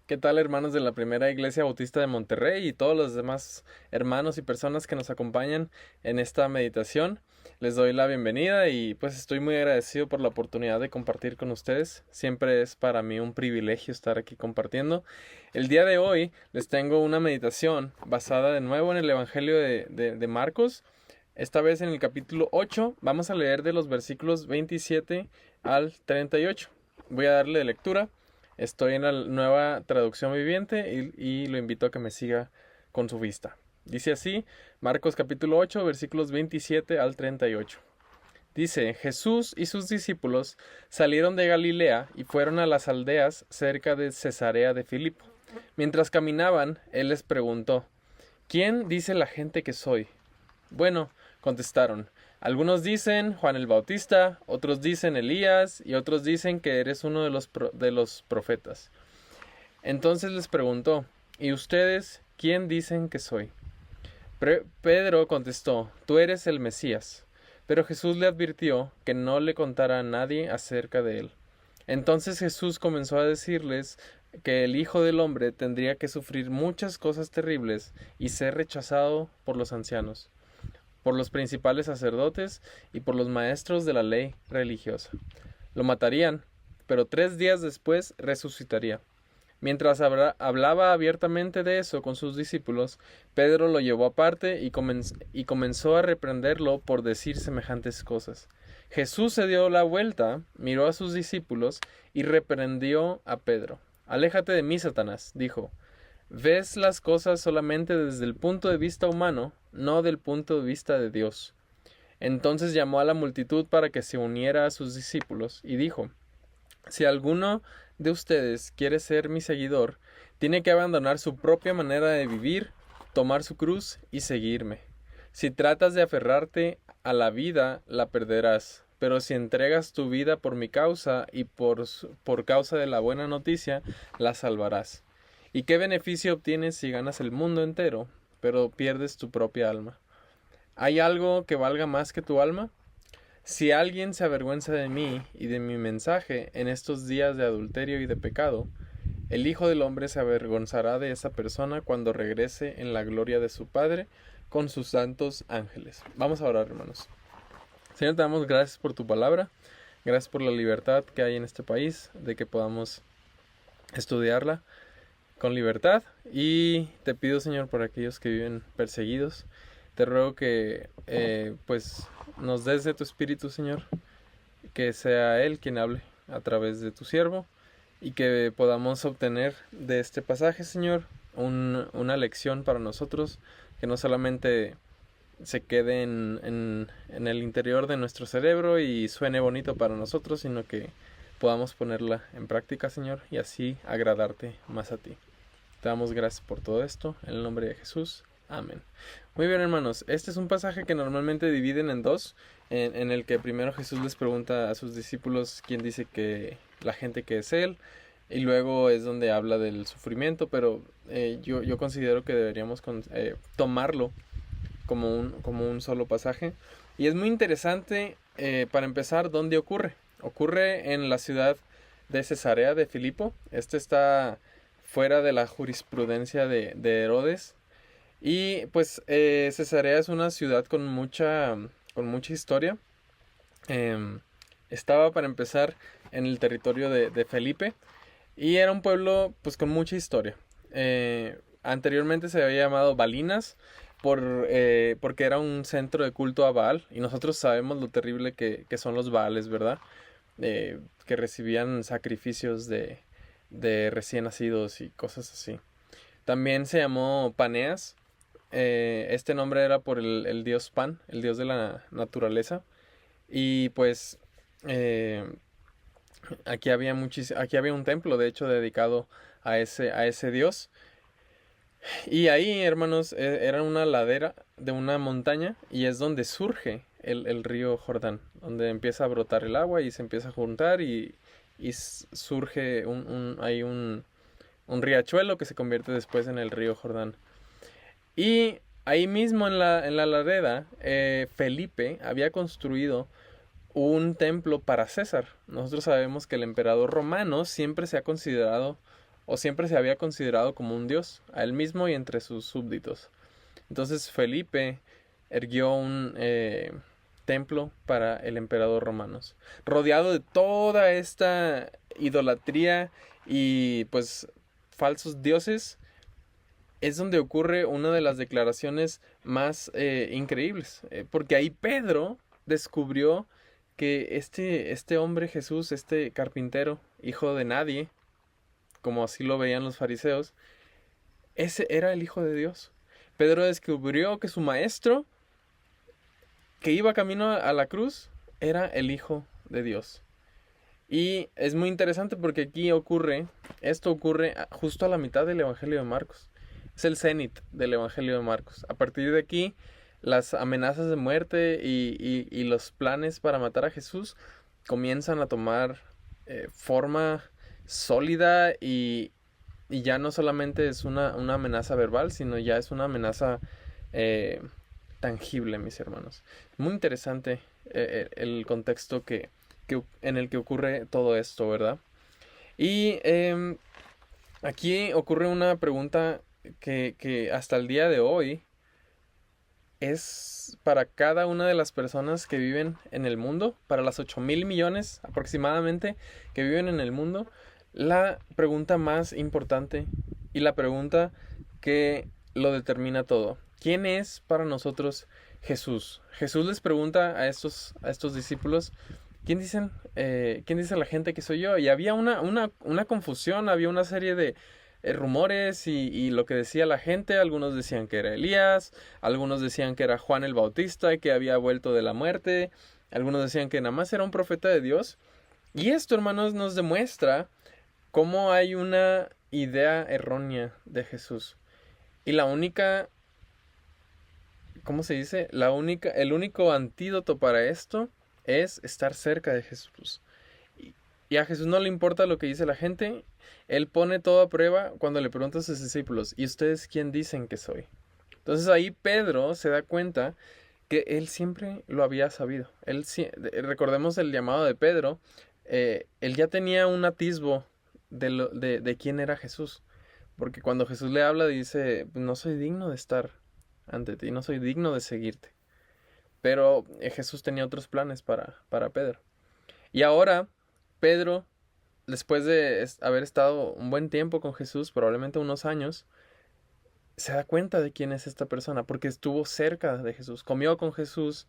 ¿Qué tal, hermanos de la Primera Iglesia Bautista de Monterrey y todos los demás hermanos y personas que nos acompañan en esta meditación? Les doy la bienvenida y pues estoy muy agradecido por la oportunidad de compartir con ustedes. Siempre es para mí un privilegio estar aquí compartiendo. El día de hoy les tengo una meditación basada de nuevo en el Evangelio de Marcos. Esta vez en el capítulo 8 vamos a leer de los versículos 27 al 38. Voy a darle lectura. Estoy en la nueva traducción viviente y lo invito a que me siga con su vista. Dice así, Marcos capítulo 8, versículos 27 al 38. Dice, Jesús y sus discípulos salieron de Galilea y fueron a las aldeas cerca de Cesarea de Filipo. Mientras caminaban, él les preguntó, ¿quién dice la gente que soy? Bueno, contestaron, algunos dicen Juan el Bautista, otros dicen Elías y otros dicen que eres uno de los profetas. Entonces les preguntó, ¿y ustedes quién dicen que soy? Pedro contestó, tú eres el Mesías. Pero Jesús le advirtió que no le contara a nadie acerca de él. Entonces Jesús comenzó a decirles que el Hijo del Hombre tendría que sufrir muchas cosas terribles y ser rechazado por los ancianos, por los principales sacerdotes y por los maestros de la ley religiosa. Lo matarían, pero 3 días después resucitaría. Mientras hablaba abiertamente de eso con sus discípulos, Pedro lo llevó aparte y comenzó a reprenderlo por decir semejantes cosas. Jesús se dio la vuelta, miró a sus discípulos y reprendió a Pedro. Aléjate de mí, Satanás, dijo. Ves las cosas solamente desde el punto de vista humano, no del punto de vista de Dios. Entonces llamó a la multitud para que se uniera a sus discípulos y dijo, si alguno de ustedes quiere ser mi seguidor, tiene que abandonar su propia manera de vivir, tomar su cruz y seguirme. Si tratas de aferrarte a la vida, la perderás, pero si entregas tu vida por mi causa y por causa de la buena noticia, la salvarás. ¿Y qué beneficio obtienes si ganas el mundo entero, pero pierdes tu propia alma? ¿Hay algo que valga más que tu alma? Si alguien se avergüenza de mí y de mi mensaje en estos días de adulterio y de pecado, el Hijo del Hombre se avergonzará de esa persona cuando regrese en la gloria de su Padre con sus santos ángeles. Vamos a orar, hermanos. Señor, te damos gracias por tu palabra, gracias por la libertad que hay en este país, de que podamos estudiarla con libertad, y te pido, Señor, por aquellos que viven perseguidos, te ruego que pues nos des de tu espíritu, Señor, que sea Él quien hable a través de tu siervo y que podamos obtener de este pasaje, Señor, una lección para nosotros, que no solamente se quede en el interior de nuestro cerebro y suene bonito para nosotros, sino que podamos ponerla en práctica, Señor, y así agradarte más a ti. Te damos gracias por todo esto, en el nombre de Jesús. Amén. Muy bien, hermanos, este es un pasaje que normalmente dividen en dos, en el que primero Jesús les pregunta a sus discípulos quién dice que la gente que es Él, y luego es donde habla del sufrimiento, pero yo considero que deberíamos tomarlo como un solo pasaje. Y es muy interesante, para empezar, dónde ocurre. Ocurre en la ciudad de Cesarea de Filipo. Este está fuera de la jurisprudencia de Herodes. Y pues Cesarea es una ciudad con mucha historia. Em, Estaba, para empezar, en el territorio de Felipe. Y era un pueblo pues con mucha historia. Anteriormente se había llamado Balinas porque era un centro de culto a Baal. Y nosotros sabemos lo terrible que son los Baales, ¿verdad? Que recibían sacrificios de recién nacidos y cosas así. También se llamó Paneas. Este nombre era por el dios Pan, el dios de la naturaleza. Y pues eh, aquí había un templo, de hecho, dedicado a ese dios. Y ahí, hermanos, era una ladera de una montaña y es donde surge el río Jordán, donde empieza a brotar el agua y se empieza a juntar y surge un riachuelo que se convierte después en el río Jordán. Y ahí mismo en la ladera, Felipe había construido un templo para César. Nosotros sabemos que el emperador romano siempre se ha considerado o siempre se había considerado como un dios, a él mismo y entre sus súbditos. Entonces Felipe erguió un templo para el emperador romano, rodeado de toda esta idolatría y pues falsos dioses. Es donde ocurre una de las declaraciones más increíbles, porque ahí Pedro descubrió que este hombre Jesús, este carpintero, hijo de nadie, como así lo veían los fariseos, ese era el Hijo de Dios. Pedro descubrió que su maestro, que iba camino a la cruz, era el Hijo de Dios. Y es muy interesante porque aquí esto ocurre justo a la mitad del Evangelio de Marcos. Es el cenit del Evangelio de Marcos. A partir de aquí, las amenazas de muerte y los planes para matar a Jesús comienzan a tomar forma sólida y ya no solamente es una amenaza verbal, sino ya es una amenaza eh, tangible, mis hermanos. Muy interesante el contexto en el que ocurre todo esto, ¿verdad? Y aquí ocurre una pregunta que hasta el día de hoy es para cada una de las personas que viven en el mundo, para las 8.000 millones aproximadamente que viven en el mundo, la pregunta más importante y la pregunta que lo determina todo. ¿Quién es para nosotros Jesús? Jesús les pregunta a estos discípulos, ¿quién dice la gente que soy yo? Y había una confusión, había una serie de rumores y lo que decía la gente. Algunos decían que era Elías, algunos decían que era Juan el Bautista, que había vuelto de la muerte, algunos decían que nada más era un profeta de Dios. Y esto, hermanos, nos demuestra cómo hay una idea errónea de Jesús. Y la única, ¿cómo se dice? El único antídoto para esto es estar cerca de Jesús. Y a Jesús no le importa lo que dice la gente. Él pone todo a prueba cuando le pregunta a sus discípulos, ¿y ustedes quién dicen que soy? Entonces ahí Pedro se da cuenta que él siempre lo había sabido. Recordemos el llamado de Pedro. Él ya tenía un atisbo de quién era Jesús. Porque cuando Jesús le habla dice, no soy digno de estar ante ti, no soy digno de seguirte. Pero Jesús tenía otros planes para Pedro. Y ahora Pedro, después de haber estado un buen tiempo con Jesús, probablemente unos años, se da cuenta de quién es esta persona, porque estuvo cerca de Jesús, comió con Jesús,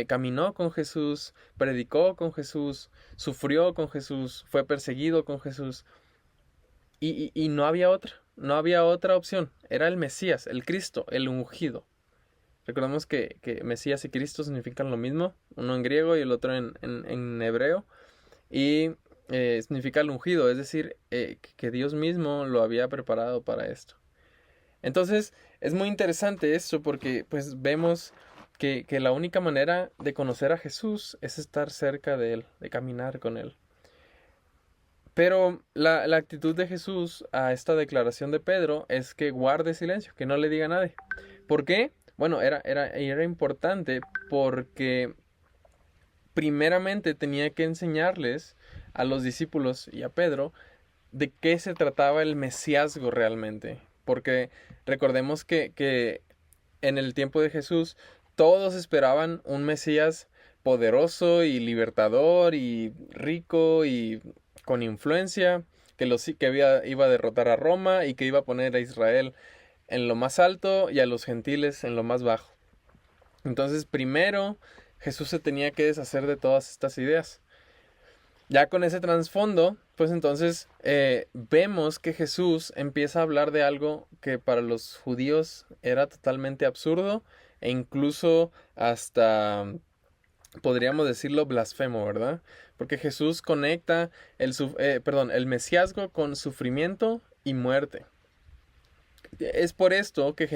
caminó con Jesús, predicó con Jesús, sufrió con Jesús, fue perseguido con Jesús, y no había otra opción. Era el Mesías, el Cristo, el ungido. Recordemos que Mesías y Cristo significan lo mismo, uno en griego y el otro en hebreo. Y significa el ungido, es decir, que Dios mismo lo había preparado para esto. Entonces, es muy interesante esto porque pues vemos que la única manera de conocer a Jesús es estar cerca de Él, de caminar con Él. Pero la actitud de Jesús a esta declaración de Pedro es que guarde silencio, que no le diga a nadie. ¿Por qué? Bueno, era importante porque primeramente tenía que enseñarles a los discípulos y a Pedro de qué se trataba el mesiasgo realmente. Porque recordemos que en el tiempo de Jesús todos esperaban un Mesías poderoso y libertador y rico y con influencia, que iba a derrotar a Roma y que iba a poner a Israel en lo más alto y a los gentiles en lo más bajo. Entonces primero Jesús se tenía que deshacer de todas estas ideas. Ya con ese trasfondo, pues entonces vemos que Jesús empieza a hablar de algo que para los judíos era totalmente absurdo e incluso hasta, podríamos decirlo, blasfemo, ¿verdad? Porque Jesús conecta el mesiasgo con sufrimiento y muerte. Es por esto que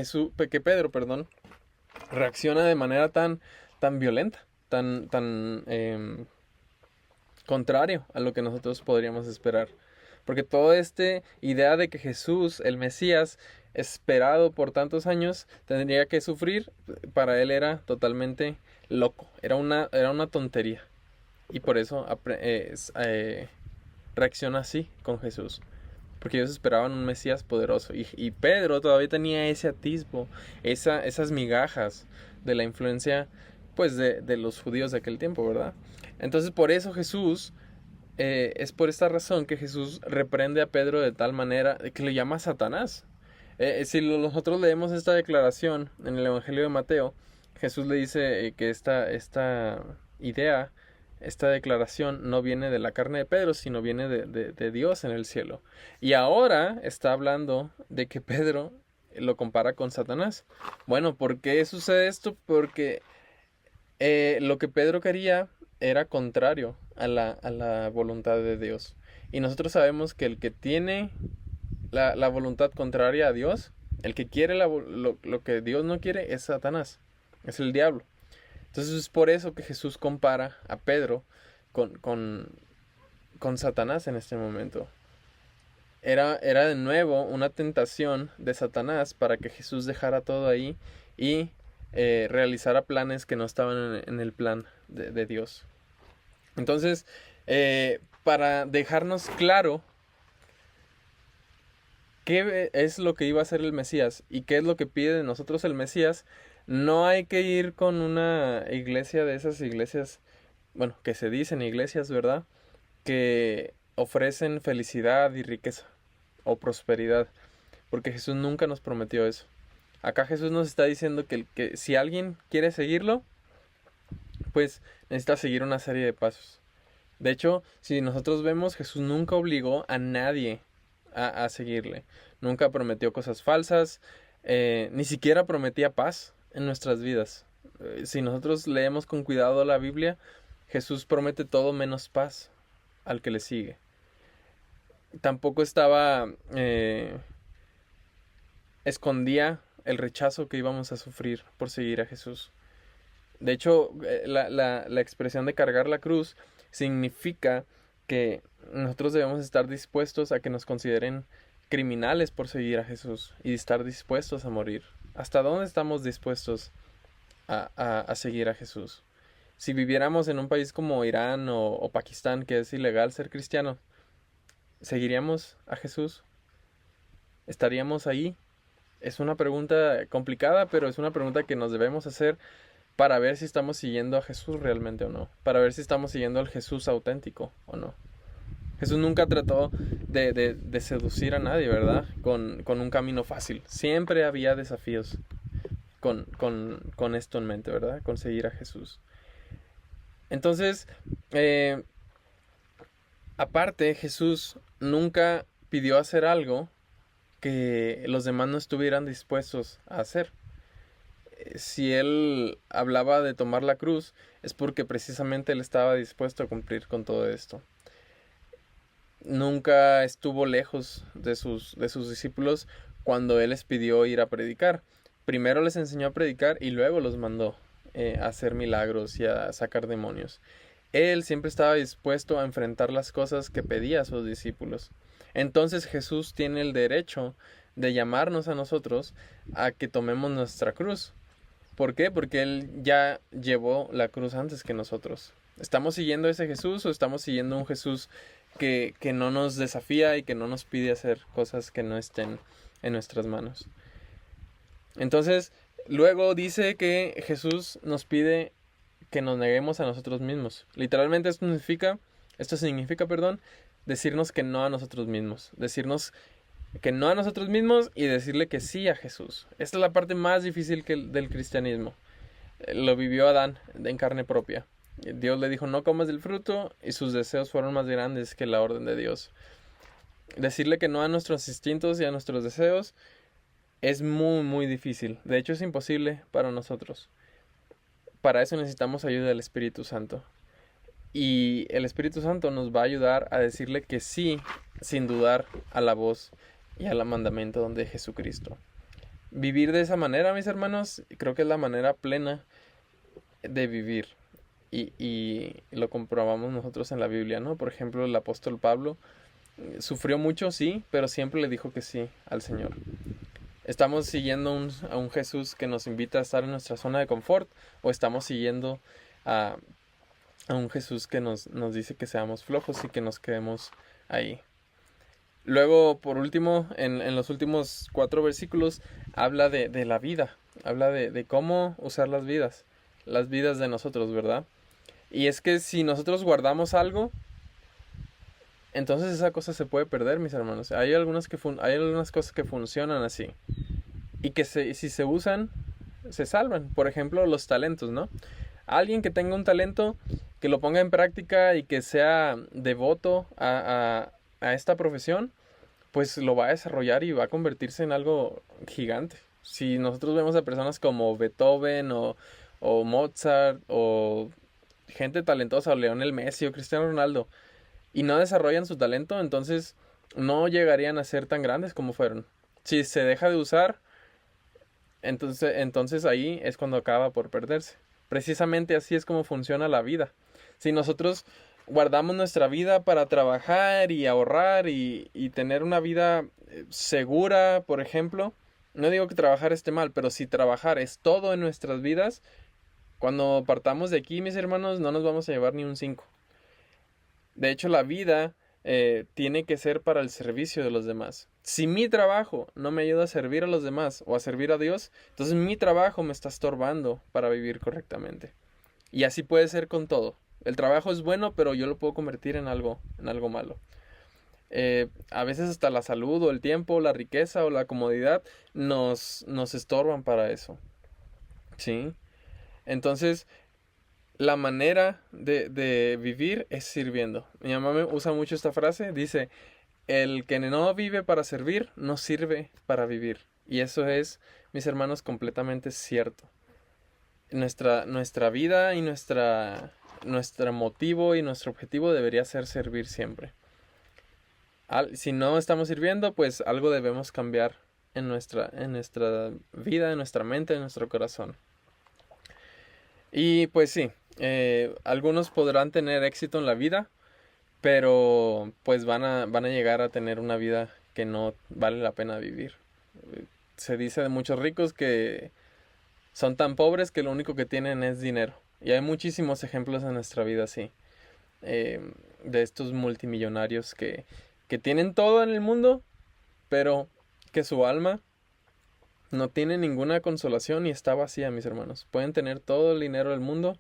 Pedro, reacciona de manera tan violenta, tan contrario a lo que nosotros podríamos esperar. Porque toda esta idea de que Jesús, el Mesías, esperado por tantos años, tendría que sufrir, para él era totalmente loco, era una tontería. Y por eso reacciona así con Jesús. porque ellos esperaban un Mesías poderoso. Y Pedro todavía tenía ese atisbo, esas migajas de la influencia, pues, de los judíos de aquel tiempo, ¿verdad? Entonces, por eso Jesús, es por esta razón que Jesús reprende a Pedro de tal manera que le llama Satanás. Si nosotros leemos esta declaración en el Evangelio de Mateo, Jesús le dice que esta idea, esta declaración no viene de la carne de Pedro, sino viene de Dios en el cielo. Y ahora está hablando de que Pedro lo compara con Satanás. Bueno, ¿por qué sucede esto? Porque lo que Pedro quería era contrario a la voluntad de Dios. Y nosotros sabemos que el que tiene la voluntad contraria a Dios, el que quiere lo que Dios no quiere, es Satanás, es el diablo. Entonces es por eso que Jesús compara a Pedro con Satanás en este momento. Era de nuevo una tentación de Satanás para que Jesús dejara todo ahí y realizara planes que no estaban en el plan de Dios. Entonces, para dejarnos claro qué es lo que iba a hacer el Mesías y qué es lo que pide de nosotros el Mesías, no hay que ir con una iglesia de esas iglesias, bueno, que se dicen iglesias, ¿verdad? Que ofrecen felicidad y riqueza o prosperidad, porque Jesús nunca nos prometió eso. Acá Jesús nos está diciendo que si alguien quiere seguirlo, pues necesita seguir una serie de pasos. De hecho, si nosotros vemos, Jesús nunca obligó a nadie a seguirle. Nunca prometió cosas falsas, ni siquiera prometía paz en nuestras vidas. Si nosotros leemos con cuidado la Biblia, Jesús promete todo menos paz al que le sigue. Tampoco escondía el rechazo que íbamos a sufrir por seguir a Jesús. De hecho, la expresión de cargar la cruz significa que nosotros debemos estar dispuestos a que nos consideren criminales por seguir a Jesús y estar dispuestos a morir. ¿Hasta dónde estamos dispuestos a seguir a Jesús? Si viviéramos en un país como Irán o Pakistán, que es ilegal ser cristiano, ¿seguiríamos a Jesús? ¿Estaríamos ahí? Es una pregunta complicada, pero es una pregunta que nos debemos hacer para ver si estamos siguiendo a Jesús realmente o no. Para ver si estamos siguiendo al Jesús auténtico o no. Jesús nunca trató de seducir a nadie, ¿verdad? Con un camino fácil. Siempre había desafíos con esto en mente, ¿verdad? Con seguir a Jesús. Entonces, aparte, Jesús nunca pidió hacer algo que los demás no estuvieran dispuestos a hacer. Si él hablaba de tomar la cruz, es porque precisamente él estaba dispuesto a cumplir con todo esto. Nunca estuvo lejos de sus discípulos cuando él les pidió ir a predicar. Primero les enseñó a predicar y luego los mandó a hacer milagros y a sacar demonios. Él siempre estaba dispuesto a enfrentar las cosas que pedía a sus discípulos. Entonces Jesús tiene el derecho de llamarnos a nosotros a que tomemos nuestra cruz. ¿Por qué? Porque Él ya llevó la cruz antes que nosotros. ¿Estamos siguiendo a ese Jesús o estamos siguiendo un Jesús que no nos desafía y que no nos pide hacer cosas que no estén en nuestras manos? Entonces, luego dice que Jesús nos pide que nos neguemos a nosotros mismos. Literalmente esto significa, decirnos que no a nosotros mismos. Decirnos que no a nosotros mismos y decirle que sí a Jesús. Esta es la parte más difícil del cristianismo. Lo vivió Adán en carne propia. Dios le dijo, no comas del fruto, y sus deseos fueron más grandes que la orden de Dios. Decirle que no a nuestros instintos y a nuestros deseos es muy, muy difícil. De hecho, es imposible para nosotros. Para eso necesitamos ayuda del Espíritu Santo. Y el Espíritu Santo nos va a ayudar a decirle que sí, sin dudar, a la voz y al mandamiento de Jesucristo. Vivir de esa manera, mis hermanos, creo que es la manera plena de vivir. Y lo comprobamos nosotros en la Biblia, ¿no? Por ejemplo, el apóstol Pablo sufrió mucho, sí, pero siempre le dijo que sí al Señor. ¿Estamos siguiendo a un Jesús que nos invita a estar en nuestra zona de confort? ¿O estamos siguiendo a un Jesús que nos dice que seamos flojos y que nos quedemos ahí? Luego, por último, en los últimos 4 versículos, habla de la vida, habla de cómo usar las vidas de nosotros, ¿verdad? Y es que si nosotros guardamos algo, entonces esa cosa se puede perder, mis hermanos. Hay algunas cosas que funcionan así y que si se usan, se salvan. Por ejemplo, los talentos, ¿no? Alguien que tenga un talento, que lo ponga en práctica y que sea devoto a esta profesión, pues lo va a desarrollar y va a convertirse en algo gigante. Si nosotros vemos a personas como Beethoven o Mozart o gente talentosa, o Lionel Messi o Cristiano Ronaldo, y no desarrollan su talento, entonces no llegarían a ser tan grandes como fueron. Si se deja de usar, entonces ahí es cuando acaba por perderse. Precisamente así es como funciona la vida. Si nosotros guardamos nuestra vida para trabajar y ahorrar y tener una vida segura, por ejemplo, no digo que trabajar esté mal, pero si trabajar es todo en nuestras vidas, cuando partamos de aquí, mis hermanos, no nos vamos a llevar ni un 5. De hecho, la vida tiene que ser para el servicio de los demás. Si mi trabajo no me ayuda a servir a los demás o a servir a Dios, entonces mi trabajo me está estorbando para vivir correctamente. Y así puede ser con todo. El trabajo es bueno, pero yo lo puedo convertir en algo malo. A veces hasta la salud o el tiempo, la riqueza o la comodidad nos estorban para eso. ¿Sí? Entonces, la manera de vivir es sirviendo. Mi mamá me usa mucho esta frase. Dice, el que no vive para servir, no sirve para vivir. Y eso es, mis hermanos, completamente cierto. Nuestra vida y nuestro motivo y nuestro objetivo debería ser servir siempre. Si no estamos sirviendo, pues algo debemos cambiar en nuestra vida, en nuestra mente, en nuestro corazón. Y pues sí, algunos podrán tener éxito en la vida, pero pues van a llegar a tener una vida que no vale la pena vivir. Se dice de muchos ricos que son tan pobres que lo único que tienen es dinero. Y hay muchísimos ejemplos en nuestra vida así, eh, de estos multimillonarios que tienen todo en el mundo, pero que su alma no tiene ninguna consolación y está vacía, mis hermanos. Pueden tener todo el dinero del mundo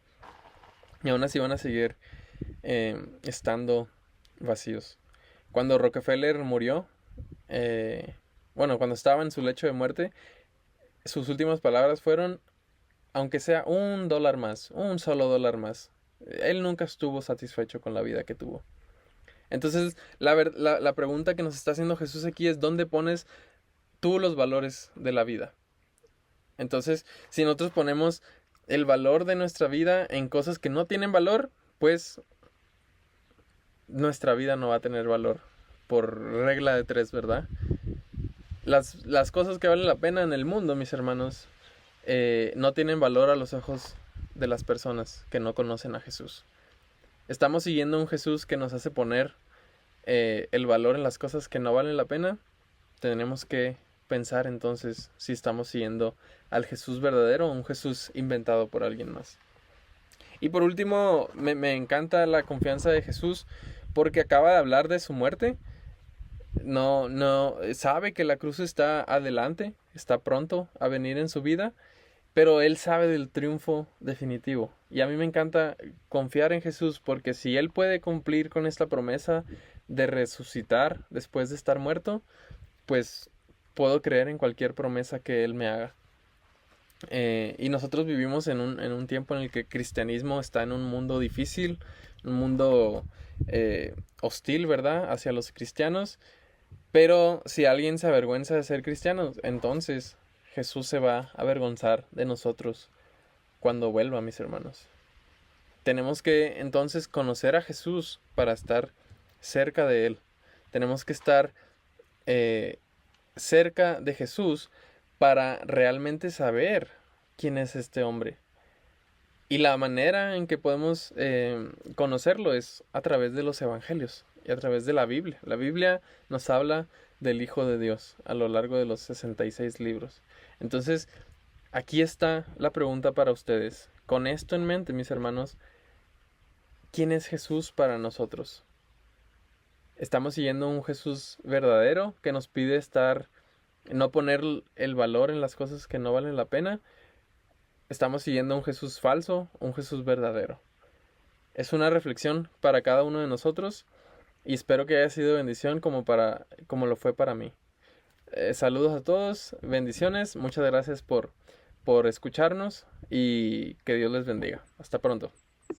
y aún así van a seguir estando vacíos. Cuando Rockefeller murió, bueno, cuando estaba en su lecho de muerte, sus últimas palabras fueron, aunque sea $1 más, un solo dólar más. Él nunca estuvo satisfecho con la vida que tuvo. Entonces, la pregunta que nos está haciendo Jesús aquí es, ¿dónde pones tú los valores de la vida? Entonces, si nosotros ponemos el valor de nuestra vida en cosas que no tienen valor, pues nuestra vida no va a tener valor. Por regla de 3, ¿verdad? Las cosas que valen la pena en el mundo, mis hermanos, no tienen valor a los ojos de las personas que no conocen a Jesús. Estamos siguiendo a un Jesús que nos hace poner el valor en las cosas que no valen la pena. Tenemos que pensar entonces si estamos siguiendo al Jesús verdadero o un Jesús inventado por alguien más. Y por último, me encanta la confianza de Jesús porque acaba de hablar de su muerte. No, sabe que la cruz está adelante, está pronto a venir en su vida, pero él sabe del triunfo definitivo. Y a mí me encanta confiar en Jesús porque si él puede cumplir con esta promesa de resucitar después de estar muerto, pues puedo creer en cualquier promesa que él me haga. Y nosotros vivimos en un tiempo en el que el cristianismo está en un mundo difícil, un mundo hostil, ¿verdad?, hacia los cristianos. Pero si alguien se avergüenza de ser cristiano, entonces Jesús se va a avergonzar de nosotros cuando vuelva, mis hermanos. Tenemos que entonces conocer a Jesús para estar cerca de Él. Tenemos que estar cerca de Jesús para realmente saber quién es este hombre. Y la manera en que podemos conocerlo es a través de los evangelios y a través de la Biblia. La Biblia nos habla del Hijo de Dios a lo largo de los 66 libros. Entonces, aquí está la pregunta para ustedes. Con esto en mente, mis hermanos, ¿quién es Jesús para nosotros? ¿Estamos siguiendo un Jesús verdadero que nos pide no poner el valor en las cosas que no valen la pena? ¿Estamos siguiendo un Jesús falso, un Jesús verdadero? Es una reflexión para cada uno de nosotros y espero que haya sido bendición como lo fue para mí. Saludos a todos, bendiciones, muchas gracias por escucharnos y que Dios les bendiga. Hasta pronto.